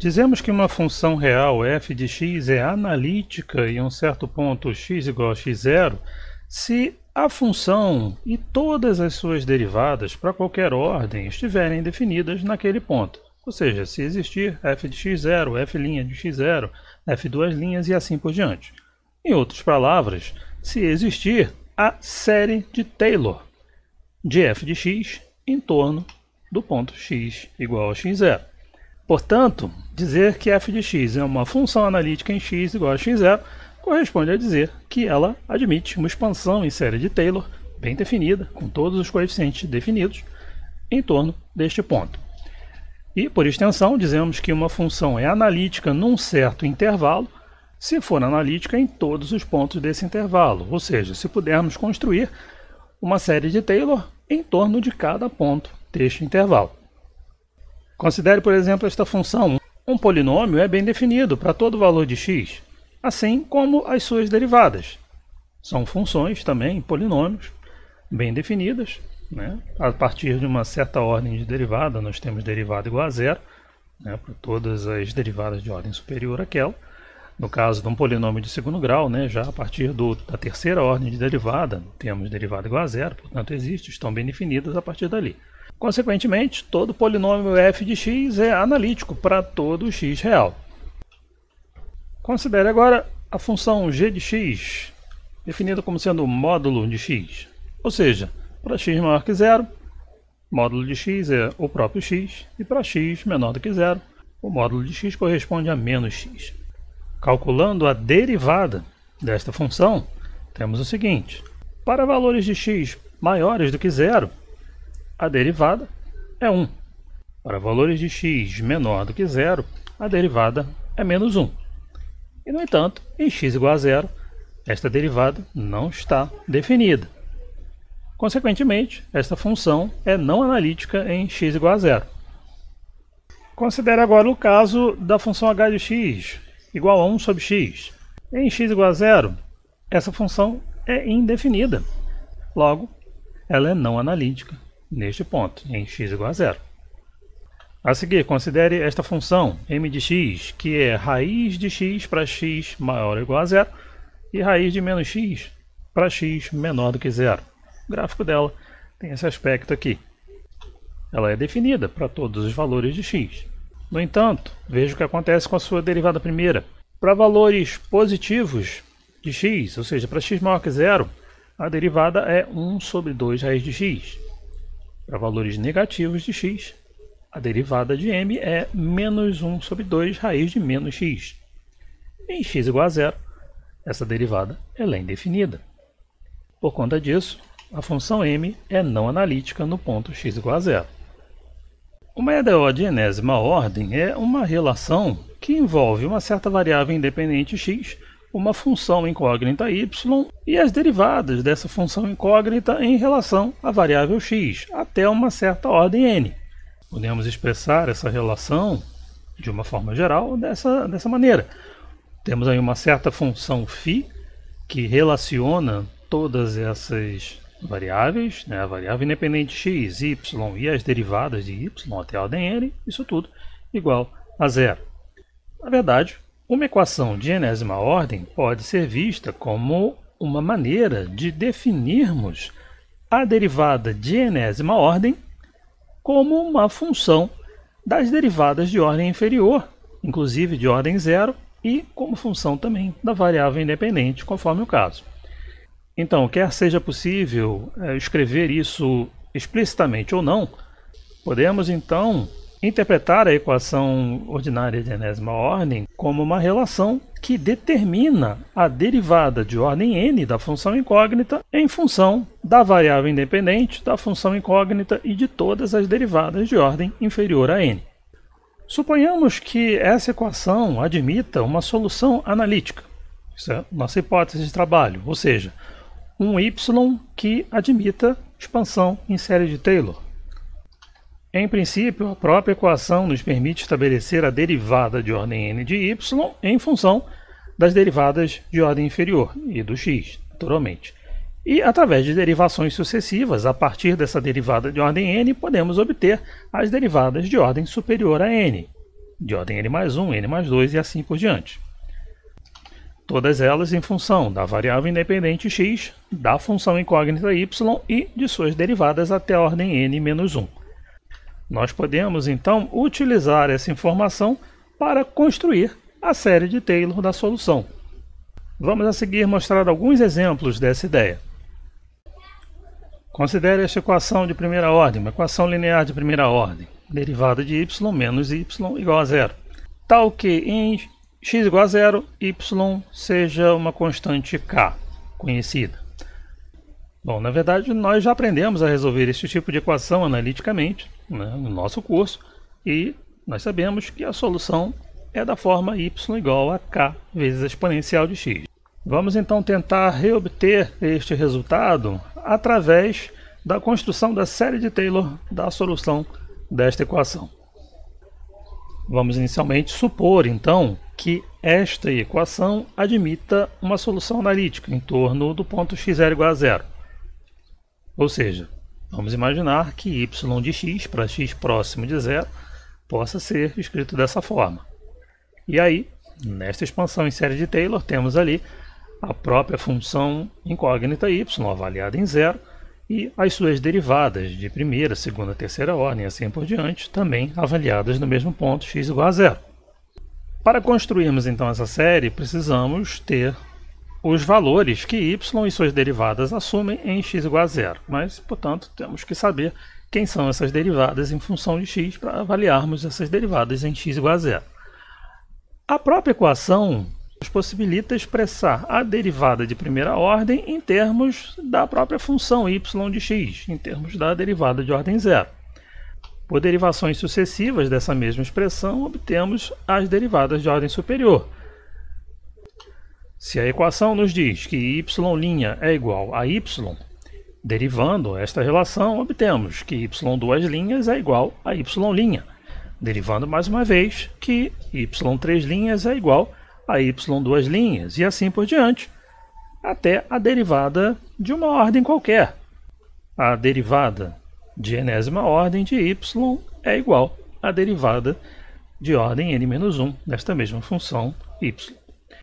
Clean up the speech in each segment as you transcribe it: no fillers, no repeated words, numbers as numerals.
Dizemos que uma função real f de x é analítica em um certo ponto x igual a x0 se a função e todas as suas derivadas para qualquer ordem estiverem definidas naquele ponto. Ou seja, se existir f de x0, f' de x0, f duas linhas e assim por diante. Em outras palavras, se existir a série de Taylor de f de x em torno do ponto x igual a x0. Portanto, dizer que f de x é uma função analítica em x igual a x0 corresponde a dizer que ela admite uma expansão em série de Taylor bem definida, com todos os coeficientes definidos, em torno deste ponto. E, por extensão, dizemos que uma função é analítica num certo intervalo se for analítica em todos os pontos desse intervalo, ou seja, se pudermos construir uma série de Taylor em torno de cada ponto deste intervalo. Considere, por exemplo, esta função. Um polinômio é bem definido para todo valor de x, assim como as suas derivadas. São funções também, polinômios, bem definidas, né? A partir de uma certa ordem de derivada, nós temos derivada igual a zero, né, para todas as derivadas de ordem superior àquela. No caso de um polinômio de segundo grau, né, já a partir da terceira ordem de derivada, temos derivada igual a zero, portanto estão bem definidas a partir dali. Consequentemente, todo polinômio f de x é analítico para todo x real. Considere agora a função g de x, definida como sendo o módulo de x. Ou seja, para x maior que zero, módulo de x é o próprio x, e para x menor do que zero, o módulo de x corresponde a menos x. Calculando a derivada desta função, temos o seguinte: para valores de x maiores do que zero, a derivada é 1. Para valores de x menor do que zero, a derivada é menos 1. E, no entanto, em x igual a zero, esta derivada não está definida. Consequentemente, esta função é não analítica em x igual a zero. Considere agora o caso da função h de x igual a 1 sobre x. Em x igual a zero, essa função é indefinida. Logo, ela é não analítica neste ponto, em x igual a zero. A seguir, considere esta função m de x, que é raiz de x para x maior ou igual a zero, e raiz de menos x para x menor do que zero. O gráfico dela tem esse aspecto aqui. Ela é definida para todos os valores de x. No entanto, veja o que acontece com a sua derivada primeira. Para valores positivos de x, ou seja, para x maior que zero, a derivada é 1 sobre 2 raiz de x. Para valores negativos de x, a derivada de m é menos 1 sobre 2 raiz de menos x. Em x igual a zero, essa derivada ela é indefinida. Por conta disso, a função m é não analítica no ponto x igual a zero. Uma EDO de enésima ordem é uma relação que envolve uma certa variável independente x, uma função incógnita y e as derivadas dessa função incógnita em relação à variável x, até uma certa ordem n. Podemos expressar essa relação de uma forma geral dessa maneira. Temos aí uma certa função φ que relaciona todas essas variáveis, né, a variável independente x, y e as derivadas de y até a ordem n, isso tudo igual a zero. Na verdade, uma equação de enésima ordem pode ser vista como uma maneira de definirmos a derivada de enésima ordem como uma função das derivadas de ordem inferior, inclusive de ordem zero, e como função também da variável independente, conforme o caso. Então, quer seja possível escrever isso explicitamente ou não, podemos então interpretar a equação ordinária de enésima ordem como uma relação que determina a derivada de ordem n da função incógnita em função da variável independente, da função incógnita e de todas as derivadas de ordem inferior a n. Suponhamos que essa equação admita uma solução analítica. Isso é nossa hipótese de trabalho, ou seja, um y que admita expansão em série de Taylor. Em princípio, a própria equação nos permite estabelecer a derivada de ordem n de y em função das derivadas de ordem inferior e do x, naturalmente. E, através de derivações sucessivas, a partir dessa derivada de ordem n, podemos obter as derivadas de ordem superior a n, de ordem n+1, n+2 e assim por diante. Todas elas em função da variável independente x, da função incógnita y e de suas derivadas até a ordem n-1. Nós podemos, então, utilizar essa informação para construir a série de Taylor da solução. Vamos a seguir mostrar alguns exemplos dessa ideia. Considere esta equação de primeira ordem, uma equação linear de primeira ordem, derivada de y menos y igual a zero, tal que em x igual a zero, y seja uma constante k, conhecida. Bom, na verdade, nós já aprendemos a resolver este tipo de equação analiticamente, né, no nosso curso, e nós sabemos que a solução é da forma y igual a k vezes a exponencial de x. Vamos então tentar reobter este resultado através da construção da série de Taylor da solução desta equação. Vamos inicialmente supor, então, que esta equação admita uma solução analítica em torno do ponto x0 igual a zero. Ou seja, vamos imaginar que y de x para x próximo de zero possa ser escrito dessa forma. E aí, nesta expansão em série de Taylor, temos ali a própria função incógnita y, avaliada em zero, e as suas derivadas de primeira, segunda, terceira ordem, assim por diante, também avaliadas no mesmo ponto x igual a zero. Para construirmos então essa série, precisamos ter os valores que y e suas derivadas assumem em x igual a zero. Mas, portanto, temos que saber quem são essas derivadas em função de x para avaliarmos essas derivadas em x igual a zero. A própria equação nos possibilita expressar a derivada de primeira ordem em termos da própria função y de x, em termos da derivada de ordem zero. Por derivações sucessivas dessa mesma expressão, obtemos as derivadas de ordem superior. Se a equação nos diz que y' é igual a y, derivando esta relação, obtemos que y duas linhas é igual a y'. Derivando mais uma vez que y3' é igual a y duas linhas, e assim por diante, até a derivada de uma ordem qualquer. A derivada de enésima ordem de y é igual à derivada de ordem n-1 desta mesma função y.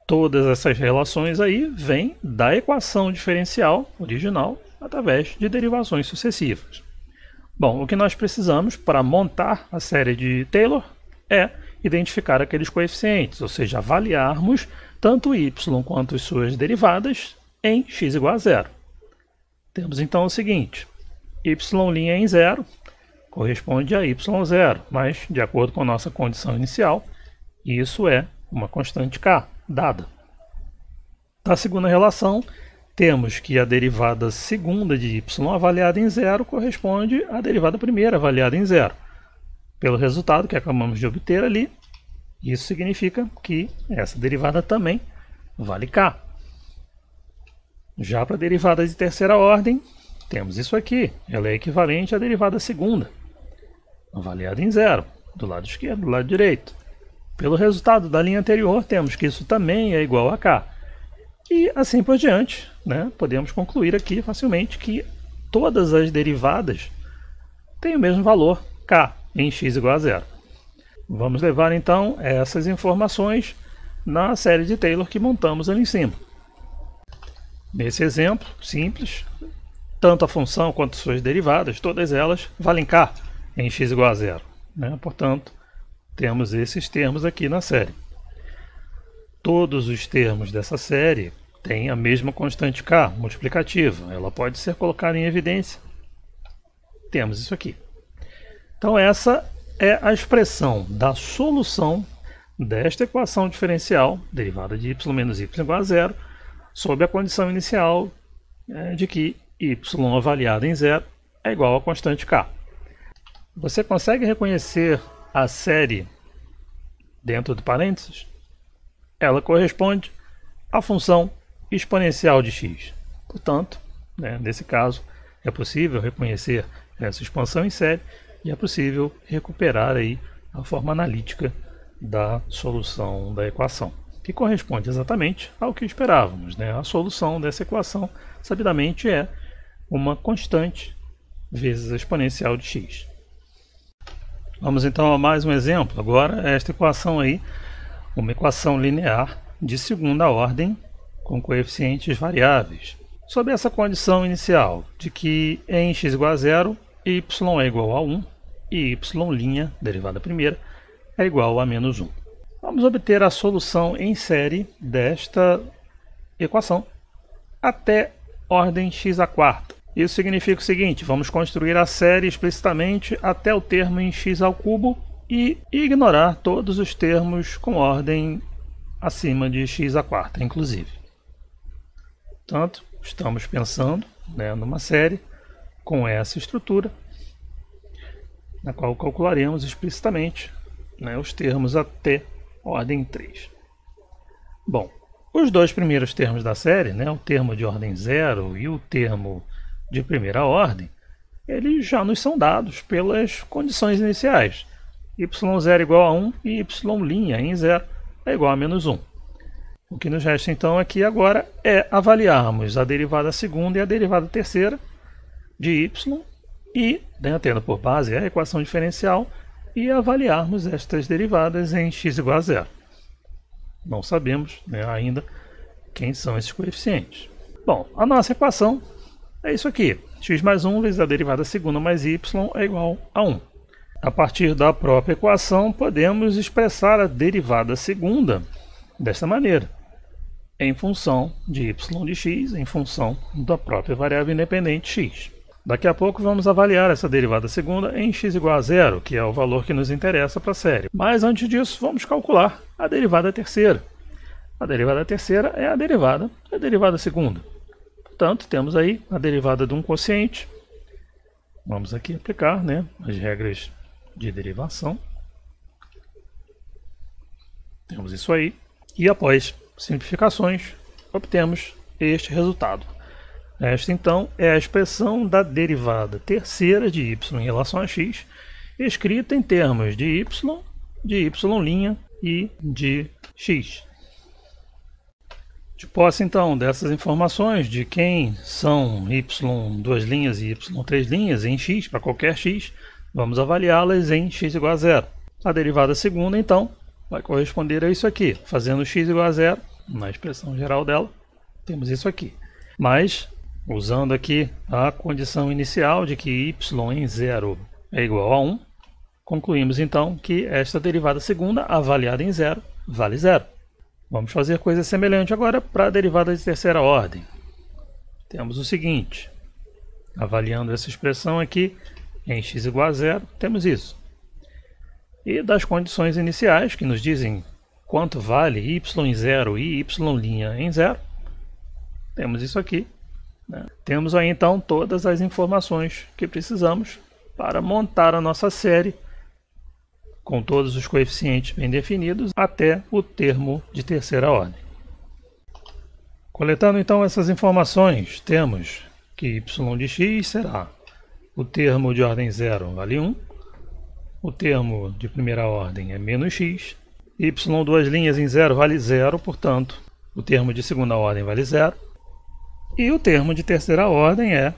Todas essas relações aí vêm da equação diferencial original através de derivações sucessivas. Bom, o que nós precisamos para montar a série de Taylor é identificar aqueles coeficientes, ou seja, avaliarmos tanto y quanto as suas derivadas em x igual a zero. Temos então o seguinte: y' em zero corresponde a y0, mas, de acordo com a nossa condição inicial, isso é uma constante k, dada. Na segunda relação, temos que a derivada segunda de y avaliada em zero corresponde à derivada primeira avaliada em zero. Pelo resultado que acabamos de obter ali, isso significa que essa derivada também vale k. Já para a derivada de terceira ordem, temos isso aqui. Ela é equivalente à derivada segunda, avaliada em zero, do lado esquerdo, do lado direito. Pelo resultado da linha anterior, temos que isso também é igual a k. E assim por diante, né? Podemos concluir aqui facilmente que todas as derivadas têm o mesmo valor, k, em x igual a zero. Vamos levar então essas informações na série de Taylor que montamos ali em cima. Nesse exemplo simples, tanto a função quanto suas derivadas, todas elas valem k em x igual a zero, né? Portanto, temos esses termos aqui na série. Todos os termos dessa série têm a mesma constante k, multiplicativa. Ela pode ser colocada em evidência. Temos isso aqui. Então essa é a expressão da solução desta equação diferencial, derivada de y menos y igual a zero, sob a condição inicial de que y avaliado em zero é igual a constante k. Você consegue reconhecer a série dentro de parênteses? Ela corresponde à função exponencial de x. Portanto, nesse caso, é possível reconhecer essa expansão em série e é possível recuperar aí a forma analítica da solução da equação, que corresponde exatamente ao que esperávamos, né? A solução dessa equação, sabidamente, é uma constante vezes a exponencial de x. Vamos então a mais um exemplo. Agora esta equação aí, uma equação linear de segunda ordem com coeficientes variáveis. Sob essa condição inicial de que em x igual a 0, y é igual a 1 e y', derivada primeira, é igual a menos 1. Vamos obter a solução em série desta equação até ordem x à quarta. Isso significa o seguinte: vamos construir a série explicitamente até o termo em x ao cubo e ignorar todos os termos com ordem acima de x à quarta, inclusive. Portanto, estamos pensando, numa série com essa estrutura, na qual calcularemos explicitamente, os termos até ordem 3. Bom, os dois primeiros termos da série, o termo de ordem 0 e o termo de primeira ordem, eles já nos são dados pelas condições iniciais. y0 igual a 1 e y' em 0 é igual a menos 1. O que nos resta então aqui agora é avaliarmos a derivada segunda e a derivada terceira de y e, tendo por base a equação diferencial, e avaliarmos estas derivadas em x igual a 0. Não sabemos ainda quem são esses coeficientes. Bom, a nossa equação é isso aqui. X mais 1 vezes a derivada segunda mais y é igual a 1. A partir da própria equação, podemos expressar a derivada segunda desta maneira, em função de y de x, em função da própria variável independente x. Daqui a pouco vamos avaliar essa derivada segunda em x igual a 0, que é o valor que nos interessa para a série. Mas antes disso, vamos calcular a derivada terceira. A derivada terceira é a derivada da derivada segunda. Portanto, temos aí a derivada de um quociente. Vamos aqui aplicar as regras de derivação. Temos isso aí. E após simplificações, obtemos este resultado. Esta, então, é a expressão da derivada terceira de y em relação a x, escrita em termos de y', e de x. De posse, então, dessas informações de quem são y duas linhas e y três linhas em x para qualquer x, vamos avaliá-las em x igual a 0. A derivada segunda, então, vai corresponder a isso aqui. Fazendo x igual a 0, na expressão geral dela, temos isso aqui. Mas, usando aqui a condição inicial de que y em 0 é igual a 1, concluímos então que esta derivada segunda, avaliada em 0, vale 0. Vamos fazer coisa semelhante agora para a derivada de terceira ordem. Temos o seguinte: avaliando essa expressão aqui em x igual a 0, temos isso. E das condições iniciais, que nos dizem quanto vale y em 0 e y' em 0, temos isso aqui. Temos aí então todas as informações que precisamos para montar a nossa série com todos os coeficientes bem definidos até o termo de terceira ordem. Coletando então essas informações, temos que y de x será o termo de ordem 0 vale 1, o termo de primeira ordem é menos x, y duas linhas em 0 vale 0, portanto o termo de segunda ordem vale 0, e o termo de terceira ordem é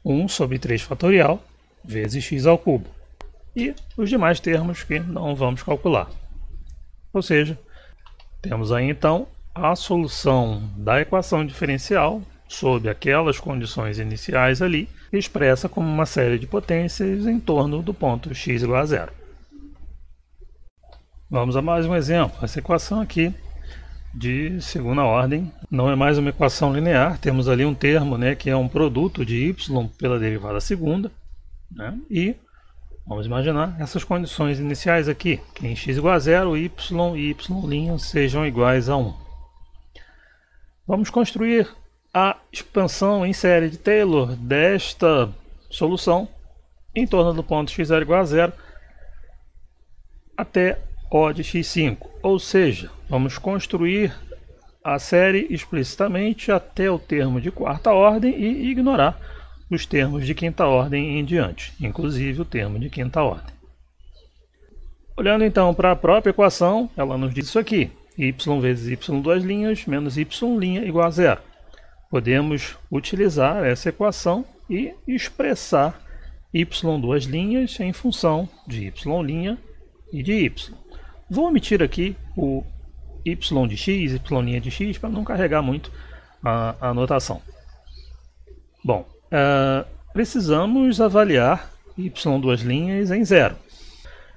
1 sobre 3 fatorial vezes x ao cubo. E os demais termos que não vamos calcular. Ou seja, temos aí então a solução da equação diferencial sob aquelas condições iniciais ali, expressa como uma série de potências em torno do ponto x igual a 0. Vamos a mais um exemplo. Essa equação aqui de segunda ordem não é mais uma equação linear, temos ali um termo que é um produto de y pela derivada segunda, e vamos imaginar essas condições iniciais aqui, que em x igual a 0, y e y' sejam iguais a 1. Vamos construir a expansão em série de Taylor desta solução em torno do ponto x0 igual a 0 até O de x5, ou seja, vamos construir a série explicitamente até o termo de quarta ordem e ignorar os termos de quinta ordem em diante, inclusive o termo de quinta ordem. Olhando então para a própria equação, ela nos diz isso aqui: y vezes y duas linhas menos y' igual a 0. Podemos utilizar essa equação e expressar y duas linhas em função de y' e de y. Vou omitir aqui o y de x, y' de x, para não carregar muito a anotação. Bom, precisamos avaliar y duas linhas em zero.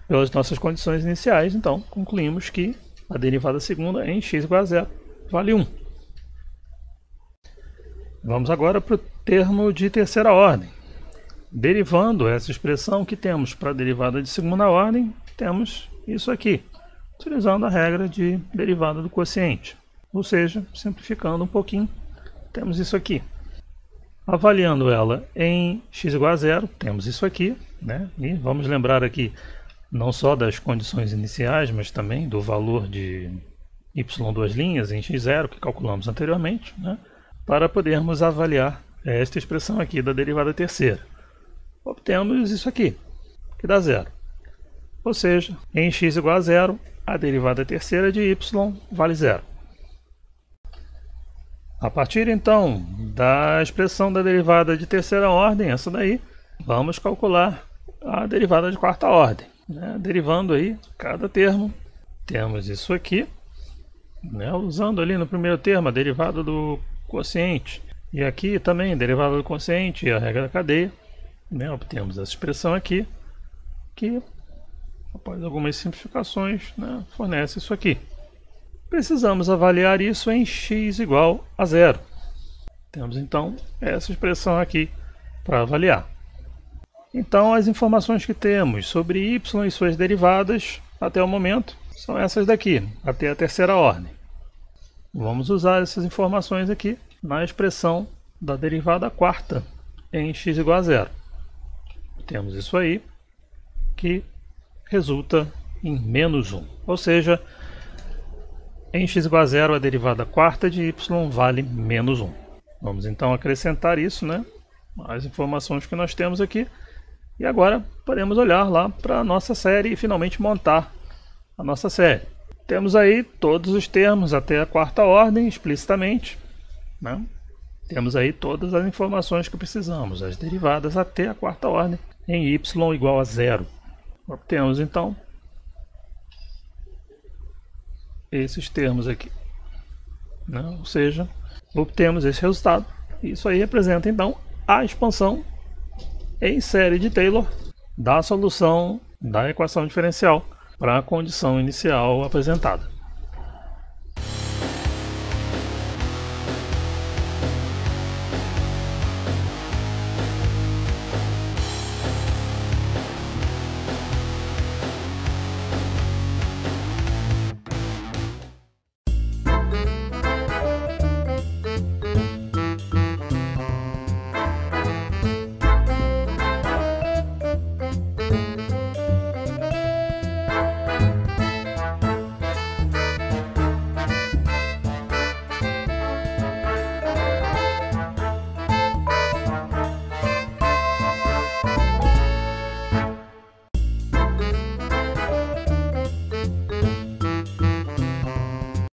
Pelas nossas condições iniciais, então, concluímos que a derivada segunda em x igual a zero vale 1. Vamos agora para o termo de terceira ordem. Derivando essa expressão que temos para a derivada de segunda ordem, temos isso aqui, utilizando a regra de derivada do quociente. Ou seja, simplificando um pouquinho, temos isso aqui. Avaliando ela em x igual a zero, temos isso aqui, né? E vamos lembrar aqui não só das condições iniciais, mas também do valor de y duas linhas em x0, que calculamos anteriormente, né? Para podermos avaliar esta expressão aqui da derivada terceira. Obtemos isso aqui, que dá zero. Ou seja, em x igual a zero, a derivada terceira de y vale zero. A partir então da expressão da derivada de terceira ordem, essa daí, vamos calcular a derivada de quarta ordem, né? Derivando aí cada termo, temos isso aqui, né? Usando ali no primeiro termo a derivada do quociente, e aqui também derivada do quociente e a regra da cadeia, né? Obtemos essa expressão aqui, que após algumas simplificações, né, fornece isso aqui. Precisamos avaliar isso em x igual a zero. Temos então essa expressão aqui para avaliar. Então as informações que temos sobre y e suas derivadas até o momento são essas daqui, até a terceira ordem. Vamos usar essas informações aqui na expressão da derivada quarta em x igual a zero. Temos isso aí, que resulta em menos 1. Ou seja, em x igual a zero, a derivada quarta de y vale menos 1. Vamos então acrescentar isso, né? As informações que nós temos aqui. E agora podemos olhar lá para a nossa série e finalmente montar a nossa série. Temos aí todos os termos até a quarta ordem explicitamente, né? Temos aí todas as informações que precisamos, as derivadas até a quarta ordem em y igual a zero. Obtemos então esses termos aqui, né? Ou seja, obtemos esse resultado. Isso aí representa então a expansão em série de Taylor da solução da equação diferencial para a condição inicial apresentada.